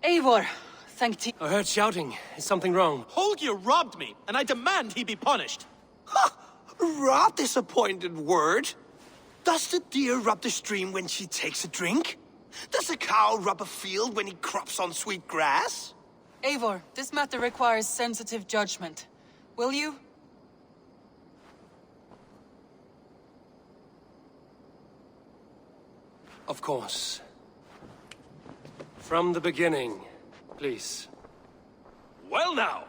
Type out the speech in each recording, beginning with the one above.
Eivor, thank you. I heard shouting. Is something wrong? Holger robbed me, and I demand he be punished. Ha! Robbed is a pointed word. Does the deer rub the stream when she takes a drink? Does a cow rub a field when he crops on sweet grass? Eivor, this matter requires sensitive judgment. Will you? Of course. From the beginning, please. Well now,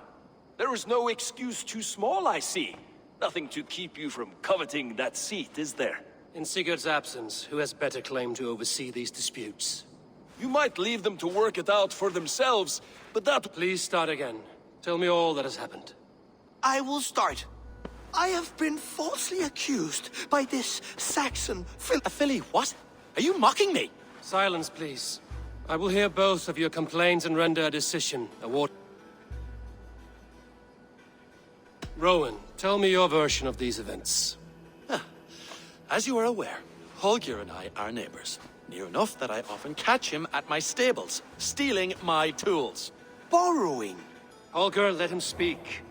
there is no excuse too small, I see. Nothing to keep you from coveting that seat, is there? In Sigurd's absence, who has better claim to oversee these disputes? You might leave them to work it out for themselves, but that... Please start again. Tell me all that has happened. I will start. I have been falsely accused by this Saxon Philly, what? Are you mocking me? Silence, please. I will hear both of your complaints and render a decision. Rowan, tell me your version of these events. As you are aware, Holger and I are neighbors. Near enough that I often catch him at my stables, stealing my tools. borrowing. Holger, let him speak.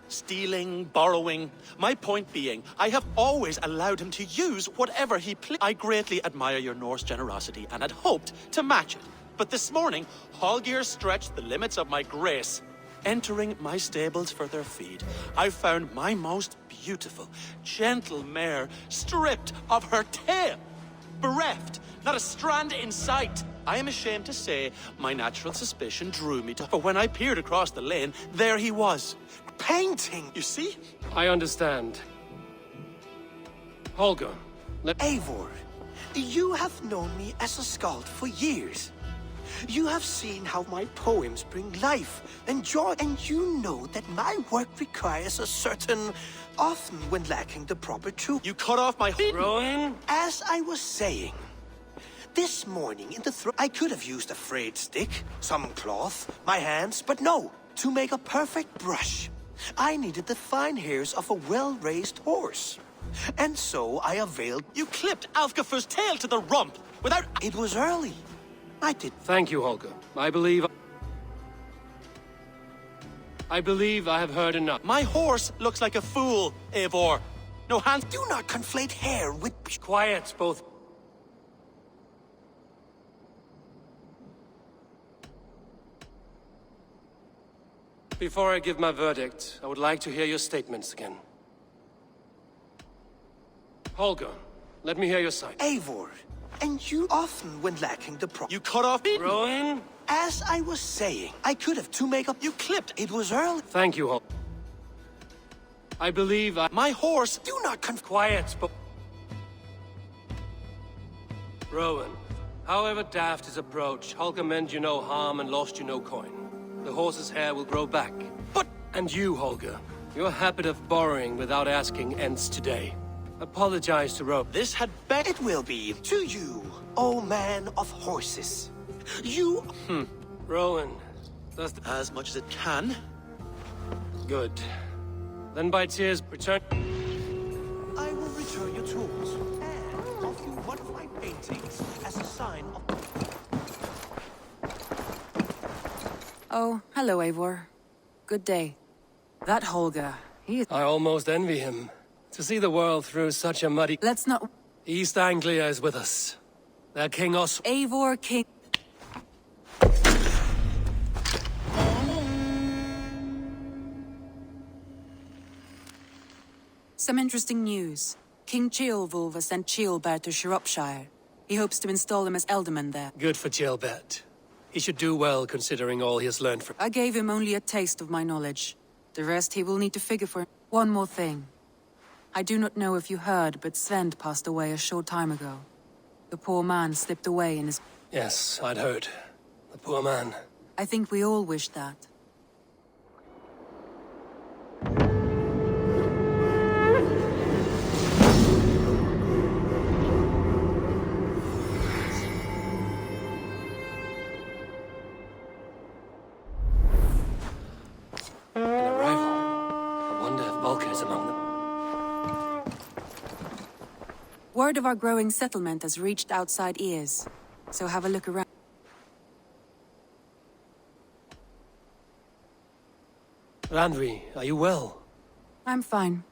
Stealing, borrowing. My point being, I have always allowed him to use whatever he pleased. I greatly admire your Norse generosity and had hoped to match it. But this morning, Holger stretched the limits of my grace. Entering my stables for their feed, I found my most beautiful, gentle mare stripped of her tail. Bereft, not a strand in sight. I am ashamed to say my natural suspicion drew me to her. When I peered across the lane, there he was. Painting, you see? I understand. Holger, Eivor, you have known me as a skald for years. You have seen how my poems bring life and joy, and you know that my work requires a certain, often when lacking the proper truth. You cut off my Rowan? As I was saying, this morning in the I could have used a frayed stick, some cloth, my hands, but no, to make a perfect brush. I needed the fine hairs of a well-raised horse. And so I availed... You clipped Alfgafu's tail to the rump without... It was early. I did... Thank you, Holger. I believe I have heard enough. My horse looks like a fool, Eivor. No hands... Do not conflate hair with... Quiet, both. Before I give my verdict, I would like to hear your statements again. Holger, let me hear your side. Eivor, and you often when lacking the You cut off... Rowan? As I was saying, I could have to make up... You clipped... It was early. Thank you, Holger. I believe My horse... Do not Quiet, but... Rowan, however daft his approach, Holger meant you no harm and lost you no coin. The horse's hair will grow back. But... And you, Holger, your habit of borrowing without asking ends today. Apologize to Rowan. This had better... It will be to you, O man of horses. You... Rowan, does As much as it can. Good. Then by tears, return... I will return your tools, and offer you one of my paintings as a sign of... Oh, hello, Eivor. Good day. That Holger, he is... I almost envy him. To see the world through such a muddy... Let's not... East Anglia is with us. Their King Eivor, King... Some interesting news. King Ceolwulf has sent Ceolbert to Shropshire. He hopes to install him as Elderman there. Good for Ceolbert. He should do well considering all he has learned from... I gave him only a taste of my knowledge. The rest he will need to figure for... One more thing. I do not know if you heard, but Sven passed away a short time ago. The poor man slipped away in his... Yes, I'd heard. The poor man. I think we all wish that. An arrival. I wonder if Volker is among them. Word of our growing settlement has reached outside ears, so have a look around. Randvi, are you well? I'm fine.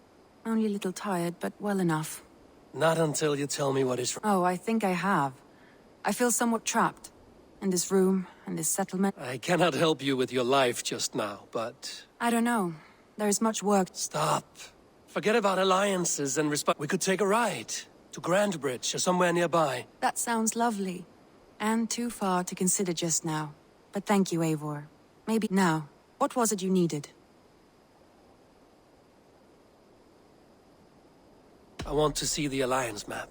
Only a little tired, but well enough. Not until you tell me what is wrong. Oh, I think I have. I feel somewhat trapped. In this room, and this settlement. I cannot help you with your life just now, but... I don't know. There is much work. Stop. Forget about alliances and respect. We could take a ride to Grandbridge or somewhere nearby. That sounds lovely. And too far to consider just now. But thank you, Eivor. Maybe now. What was it you needed? I want to see the alliance map.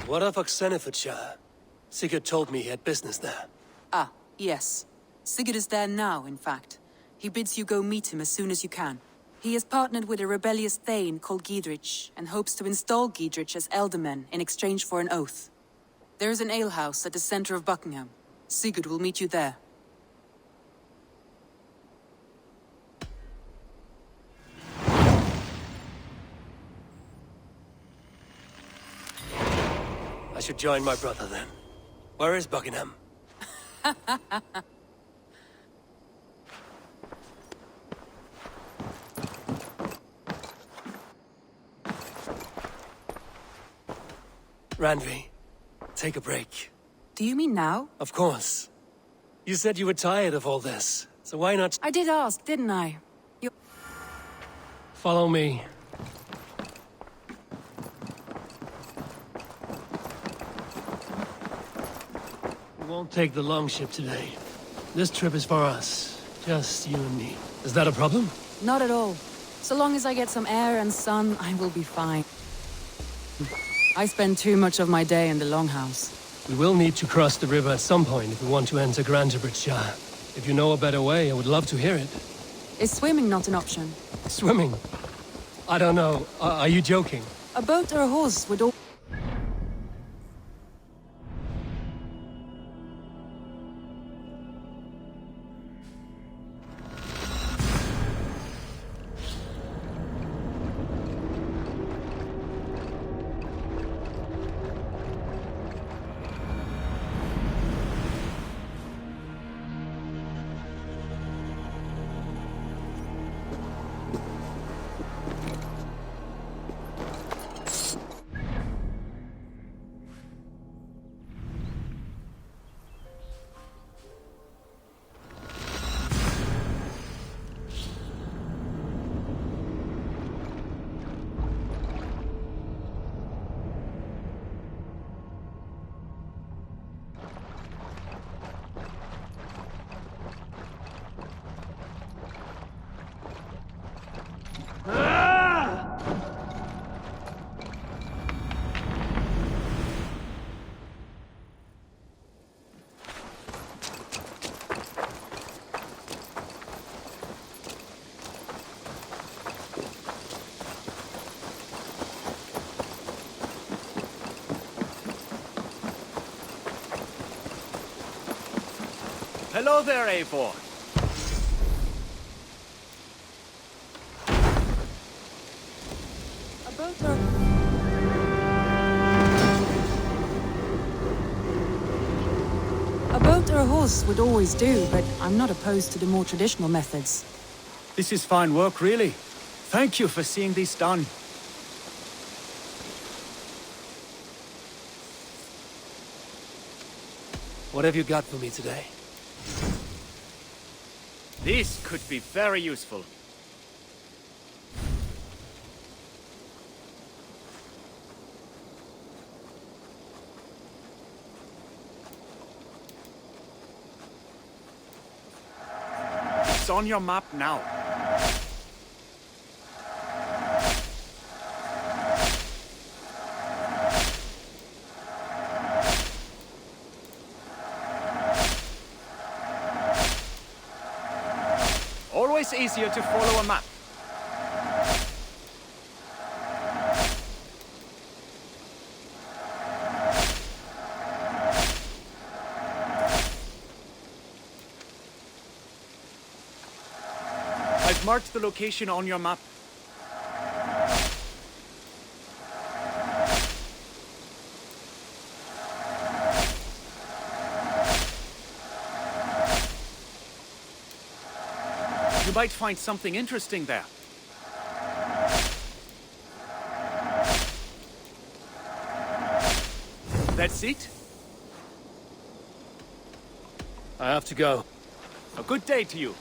What of Oxenifordshire? Sigurd told me he had business there. Ah, yes. Sigurd is there now, in fact. He bids you go meet him as soon as you can. He has partnered with a rebellious thane called Giedrich, and hopes to install Giedrich as elderman in exchange for an oath. There is an alehouse at the center of Buckingham. Sigurd will meet you there. I should join my brother then. Where is Buckingham? Randvi, take a break. Do you mean now? Of course. You said you were tired of all this, so why not I did ask, didn't I? follow me? We won't take the longship today. This trip is for us. Just you and me. Is that a problem? Not at all. So long as I get some air and sun, I will be fine. I spend too much of my day in the longhouse. We will need to cross the river at some point if we want to enter Grandbridgeshire. If you know a better way, I would love to hear it. Is swimming not an option? Swimming? I don't know. Are you joking? A boat or a horse would all... Hello there, Eivor. A boat or... A boat or a horse would always do, but I'm not opposed to the more traditional methods. This is fine work, really. Thank you for seeing this done. What have you got for me today? This could be very useful. It's on your map now. Always easier to follow a map. I've marked the location on your map. You might find something interesting there. That's it? I have to go. A good day to you.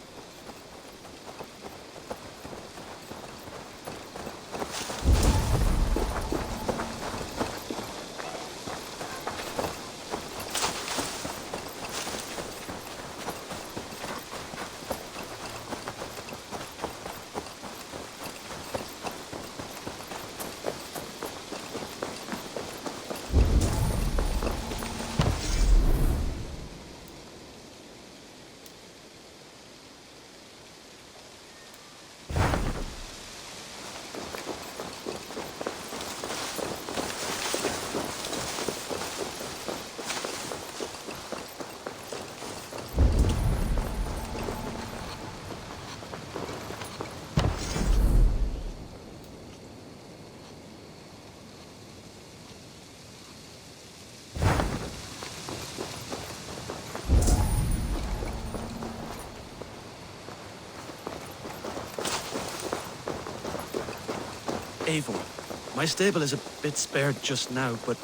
Eivor, my stable is a bit spared just now, but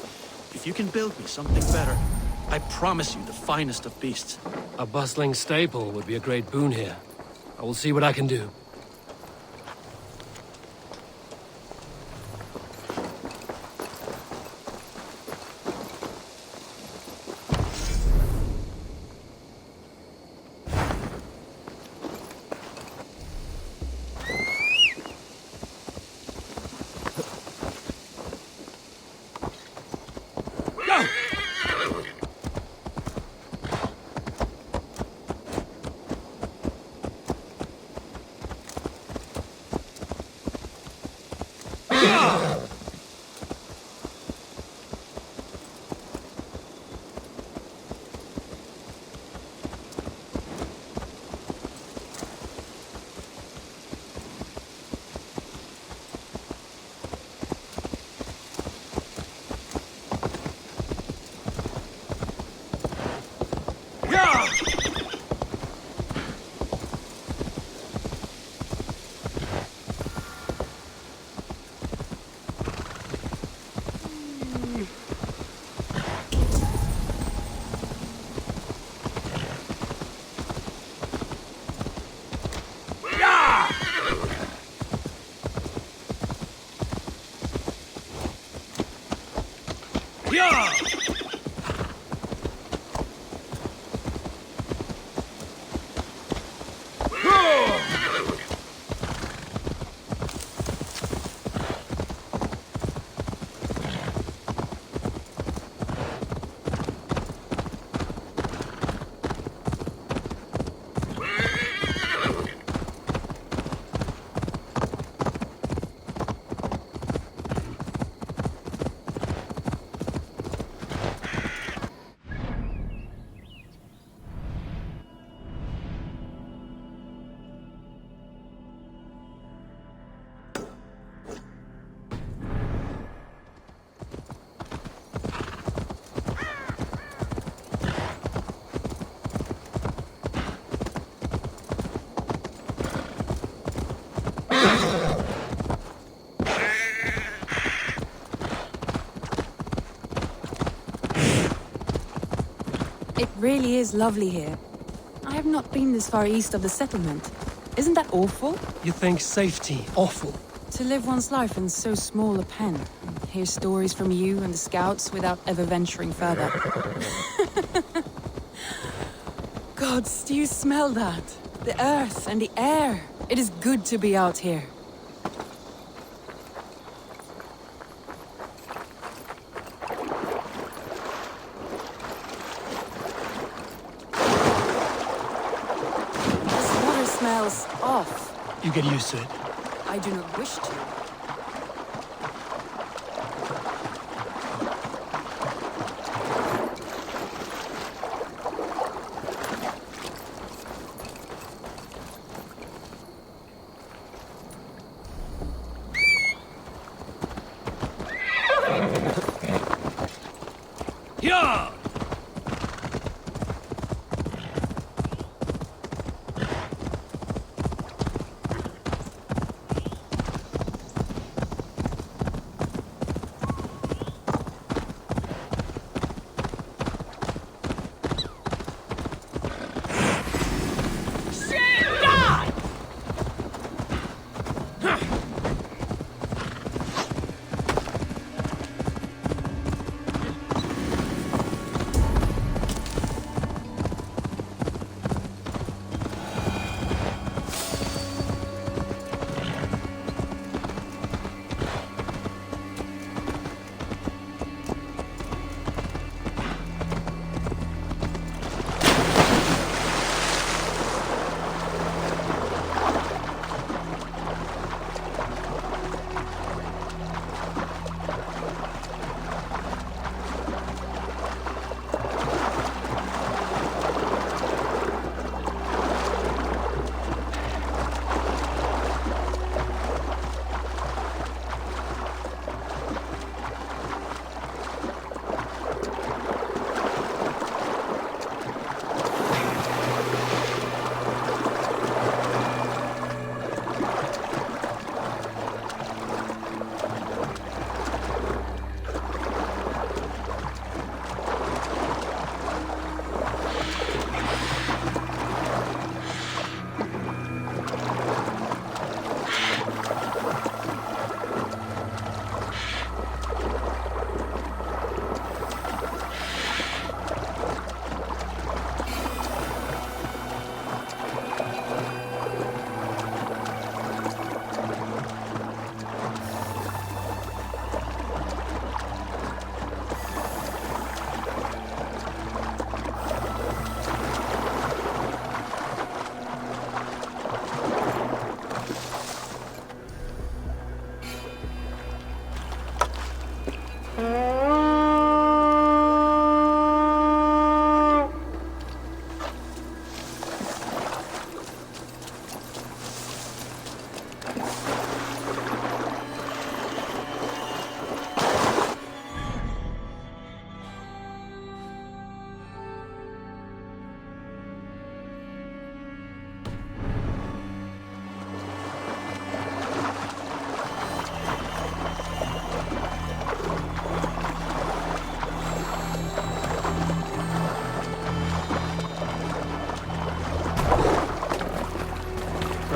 if you can build me something better, I promise you the finest of beasts. A bustling stable would be a great boon here. I will see what I can do. It really is lovely here. I have not been this far east of the settlement. Isn't that awful? You think safety awful? To live one's life in so small a pen, and hear stories from you and the scouts without ever venturing further. Gods, do you smell that? The earth and the air. It is good to be out here. This water smells off. You get used to it. I do not wish to. Yeah!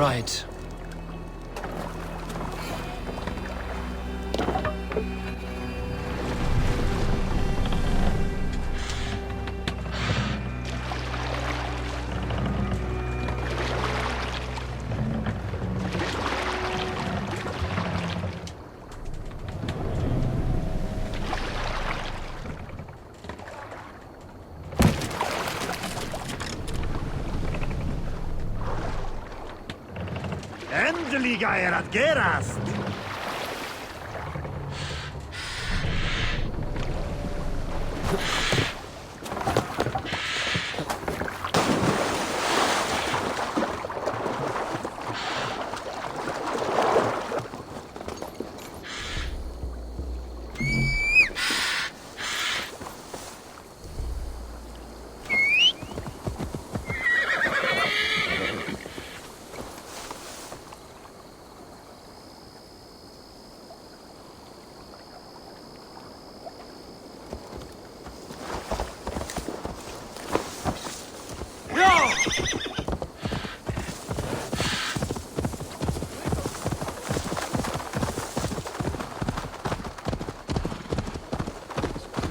Right. Endeliga er att gerast!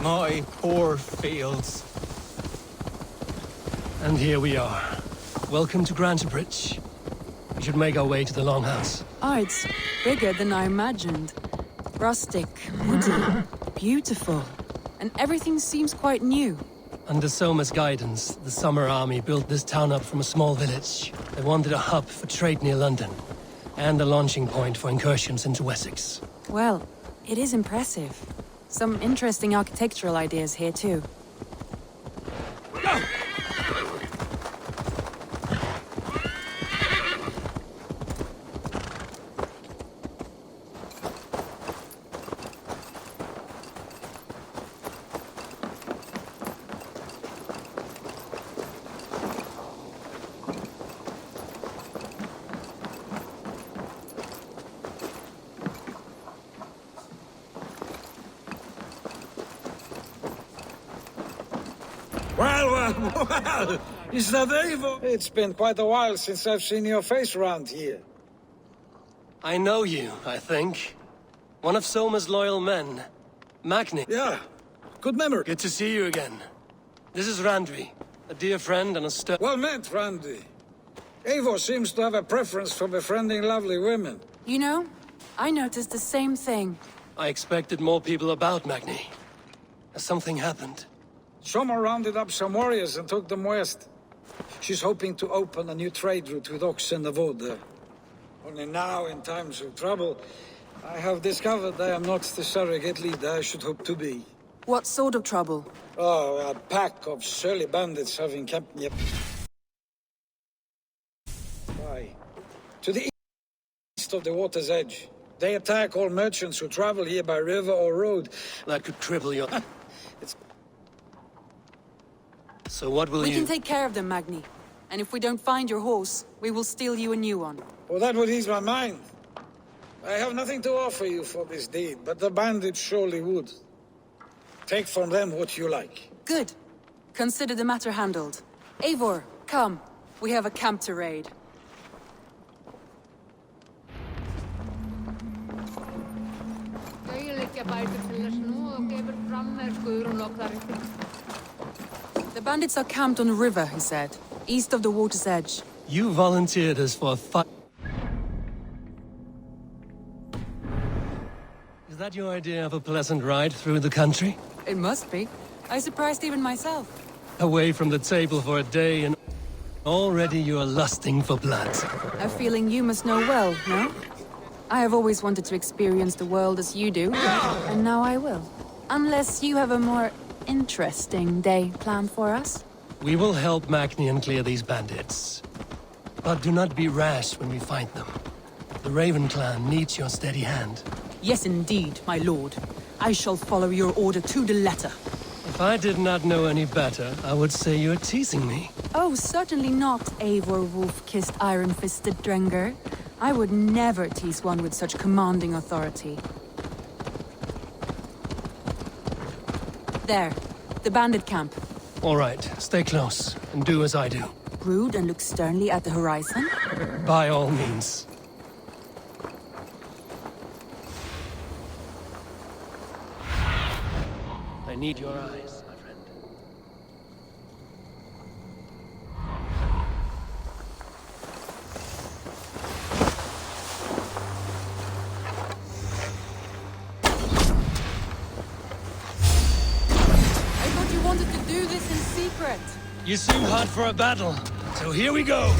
My poor fields. And here we are. Welcome to Grantebridge. We should make our way to the Longhouse. Oh, it's bigger than I imagined. Rustic, woody, beautiful. And everything seems quite new. Under Soma's guidance, the Summer Army built this town up from a small village. They wanted a hub for trade near London, and a launching point for incursions into Wessex. Well, it is impressive. Some interesting architectural ideas here, too. Well, is that Eivor? It's been quite a while since I've seen your face around here. I know you, I think. One of Soma's loyal men. Magni. Yeah, good memory. Good to see you again. This is Randvi, a dear friend and a Well met, Randy. Eivor seems to have a preference for befriending lovely women. You know, I noticed the same thing. I expected more people about Magni. Has something happened? Soma rounded up some warriors and took them west. She's hoping to open a new trade route with Ox and the Voda. Only now, in times of trouble, I have discovered I am not the surrogate leader I should hope to be. What sort of trouble? Oh, a pack of surly bandits have encamped near... Why? To the east of the water's edge. They attack all merchants who travel here by river or road. That could cripple your... It's... So what will We you... can take care of them, Magni. And if we don't find your horse, we will steal you a new one. Well, that would ease my mind. I have nothing to offer you for this deed, but the bandits surely would. Take from them what you like. Good. Consider the matter handled. Eivor, come. We have a camp to raid. The bandits are camped on the river, he said. East of the water's edge. You volunteered us for a fight. Is that your idea of a pleasant ride through the country? It must be. I surprised even myself. Away from the table for a day and already you are lusting for blood. A feeling you must know well, no? I have always wanted to experience the world as you do, and now I will. Unless you have a more interesting day planned for us? We will help Magnian clear these bandits. But do not be rash when we find them. The Raven clan needs your steady hand. Yes, indeed, my lord. I shall follow your order to the letter. If I did not know any better, I would say you're teasing me. Oh, certainly not, Eivor wolf-kissed iron-fisted Drenger. I would never tease one with such commanding authority. There, the bandit camp. All right, stay close, and do as I do. Brood and look sternly at the horizon? By all means. I need your eyes, my friend. I thought you wanted to do this in secret. You seem hot for a battle, so here we go!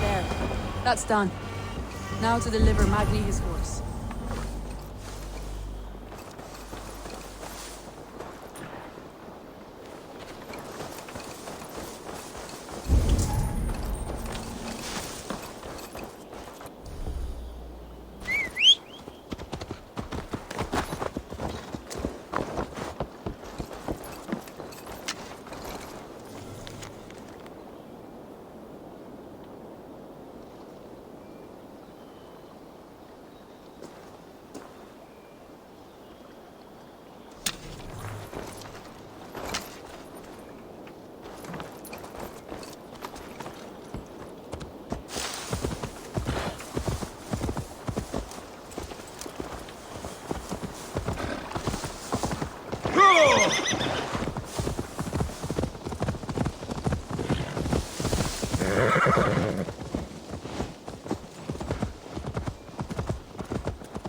There. That's done. Now to deliver Magni his horse.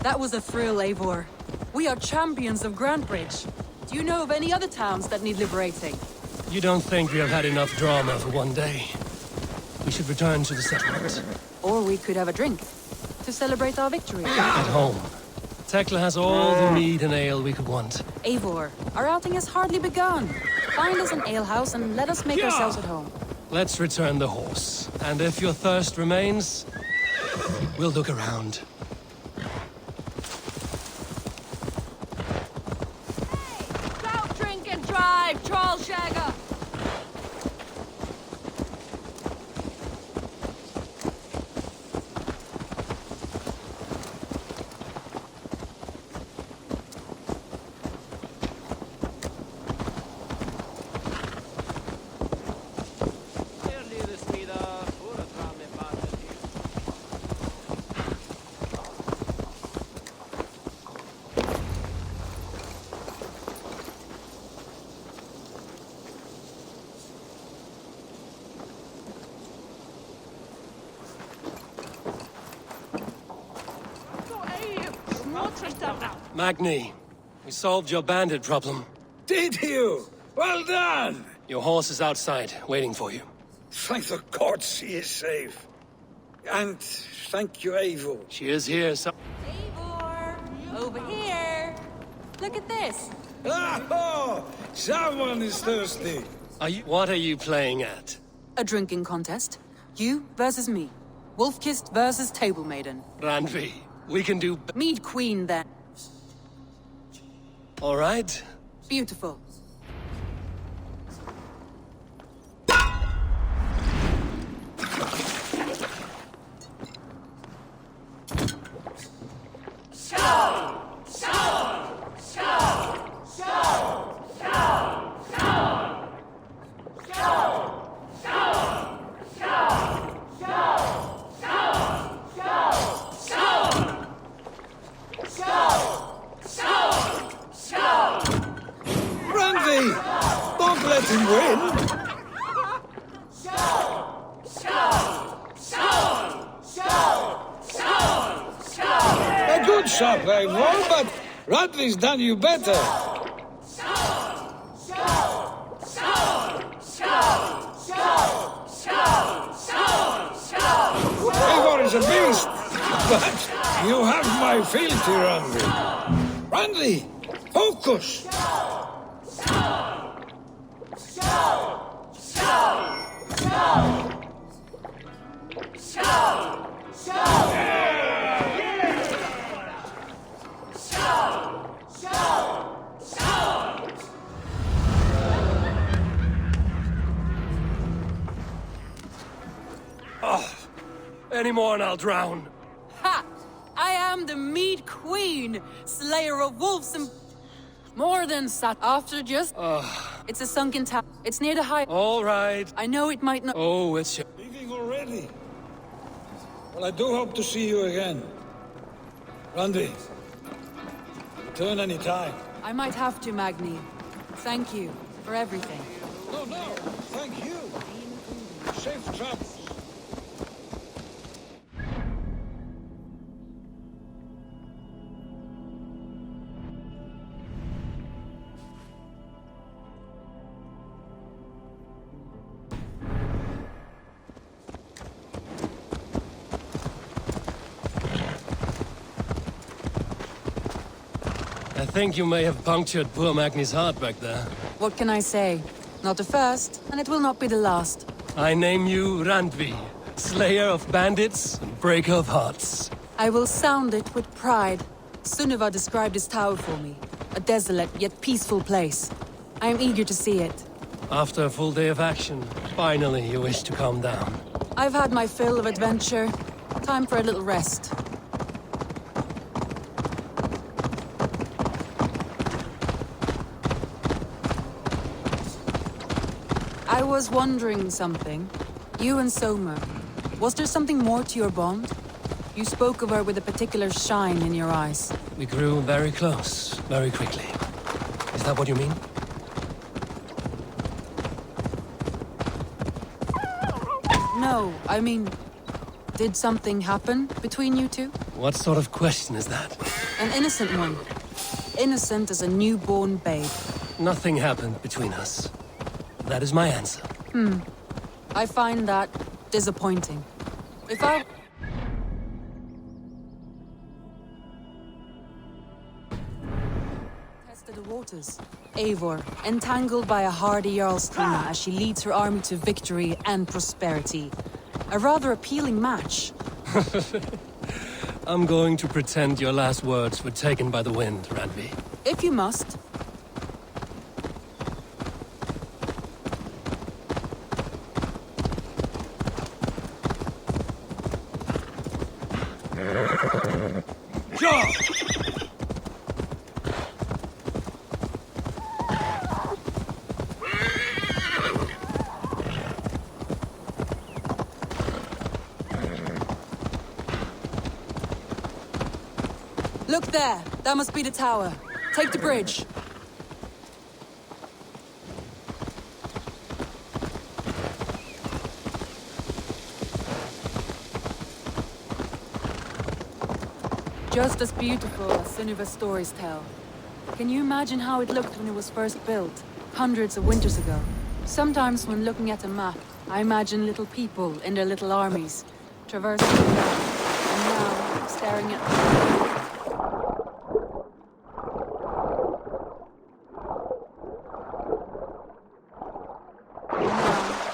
That was a thrill, Eivor. We are champions of Grantbridge. Do you know of any other towns that need liberating? You don't think we have had enough drama for one day? We should return to the settlement. Or we could have a drink to celebrate our victory. At home. Tekla has all the mead and ale we could want. Eivor, our outing has hardly begun. Find us an alehouse and let us make ourselves at home. Let's return the horse. And if your thirst remains, we'll look around. Don't drink and drive, troll shagger! Magni, we solved your bandit problem. Did you? Well done! Your horse is outside, waiting for you. Thank the gods he is safe. And thank you, Eivor. She is here, so... Eivor! Over here! Look at this! Oh! Someone is thirsty. What are you playing at? A drinking contest. You versus me. Wolf-kissed versus table maiden. Randvi, we can do... Mead queen, then. All right. Beautiful. Don't let him win! A good shot, Eivor, but Radley's done you better. Eivor is a beast, but you have my fealty, Randley. Randley, focus! Any more and I'll drown. Ha! I am the mead queen, slayer of wolves and... More than sat after just... It's a sunken town. It's near the high... All right. I know it might not... Oh, it's... Leaving already? Well, I do hope to see you again. Randy, return any time. I might have to, Magni. Thank you for everything. No, thank you. Safe travels. I think you may have punctured poor Magni's heart back there. What can I say? Not the first, and it will not be the last. I name you Randvi, slayer of bandits and breaker of hearts. I will sound it with pride. Sunniva described this tower for me. A desolate yet peaceful place. I am eager to see it. After a full day of action, finally you wish to calm down. I've had my fill of adventure. Time for a little rest. I was wondering something. You and Soma. Was there something more to your bond? You spoke of her with a particular shine in your eyes. We grew very close, very quickly. Is that what you mean? No, I mean... Did something happen between you two? What sort of question is that? An innocent one. Innocent as a newborn babe. Nothing happened between us. That is my answer. I find that disappointing. If I... Tested the waters. Eivor, entangled by a hardy Jarl's Tina as she leads her army to victory and prosperity. A rather appealing match. I'm going to pretend your last words were taken by the wind, Randvi. If you must. Look there! That must be the tower. Take the bridge. Just as beautiful as Sunniva's stories tell. Can you imagine how it looked when it was first built, hundreds of winters ago? Sometimes when looking at a map, I imagine little people in their little armies, traversing the land, and now staring at...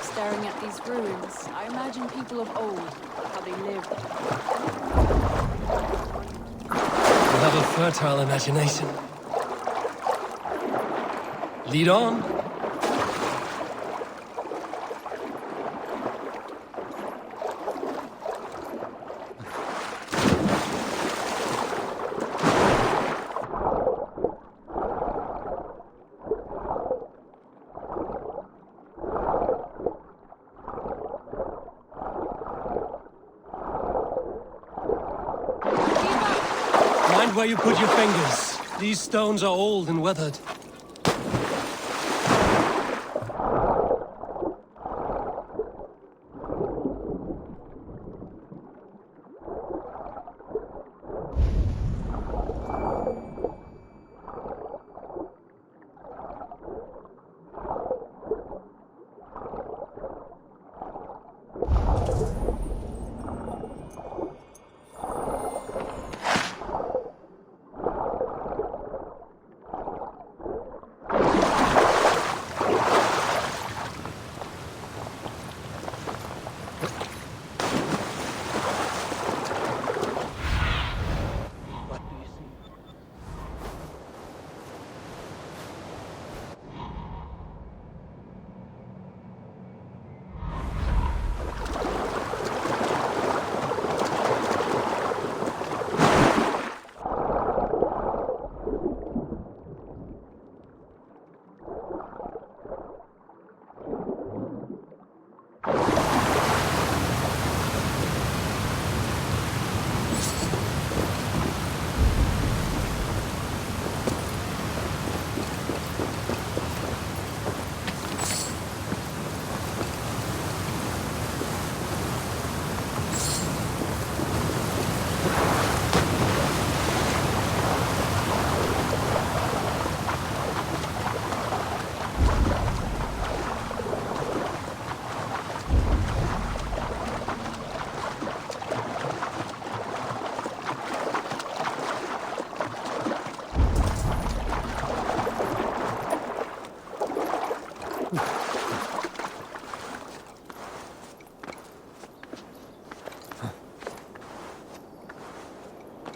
Staring at these ruins, I imagine people of old, how they lived. You have a fertile imagination. Lead on. Mind where you put your fingers. These stones are old and weathered.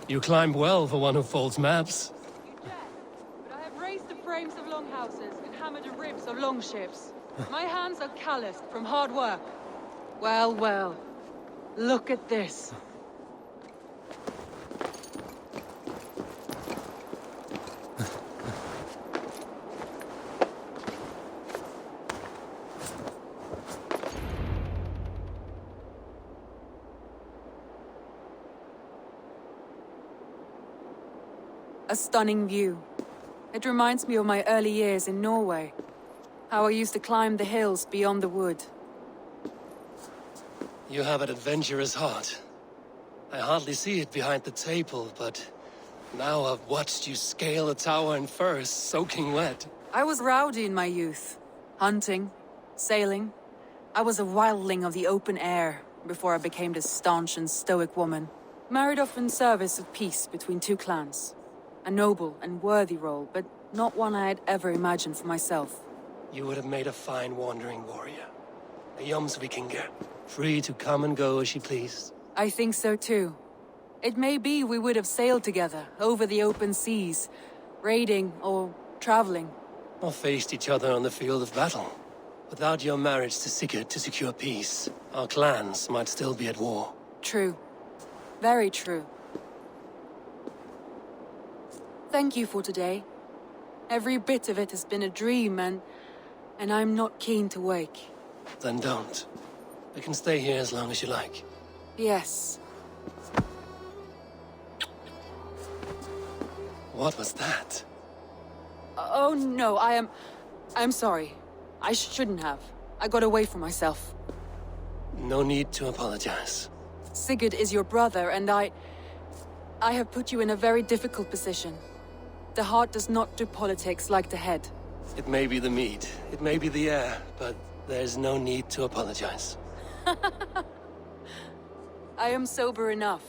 You climb well for one who folds maps. You jest, but I have raised the frames of longhouses and hammered the ribs of longships. My hands are calloused from hard work. Well, well. Look at this. A stunning view. It reminds me of my early years in Norway. How I used to climb the hills beyond the wood. You have an adventurous heart. I hardly see it behind the table, but Now I've watched you scale a tower in furs, soaking wet. I was rowdy in my youth. Hunting, sailing. I was a wildling of the open air before I became this staunch and stoic woman. Married off in service of peace between two clans. A noble and worthy role, but not one I had ever imagined for myself. You would have made a fine wandering warrior. A Jomsvikinger, free to come and go as she pleased. I think so too. It may be we would have sailed together over the open seas, raiding or traveling. Or faced each other on the field of battle. Without your marriage to Sigurd to secure peace, our clans might still be at war. True. Very true. Thank you for today. Every bit of it has been a dream, and I'm not keen to wake. Then don't. I can stay here as long as you like. Yes. What was that? Oh no, I'm sorry. I shouldn't have. I got away from myself. No need to apologize. Sigurd is your brother, and I have put you in a very difficult position. The heart does not do politics like the head. It may be the meat, it may be the air, but there's no need to apologize. I am sober enough.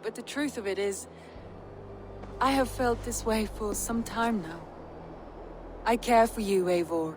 But the truth of it is, I have felt this way for some time now. I care for you, Eivor.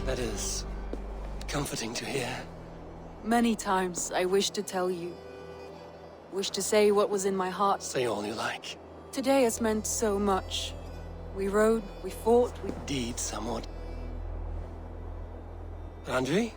That is comforting to hear. Many times I wished to tell you. Wished to say what was in my heart. Say all you like. Today has meant so much. We rode, we fought, we... Deed somewhat. Andre?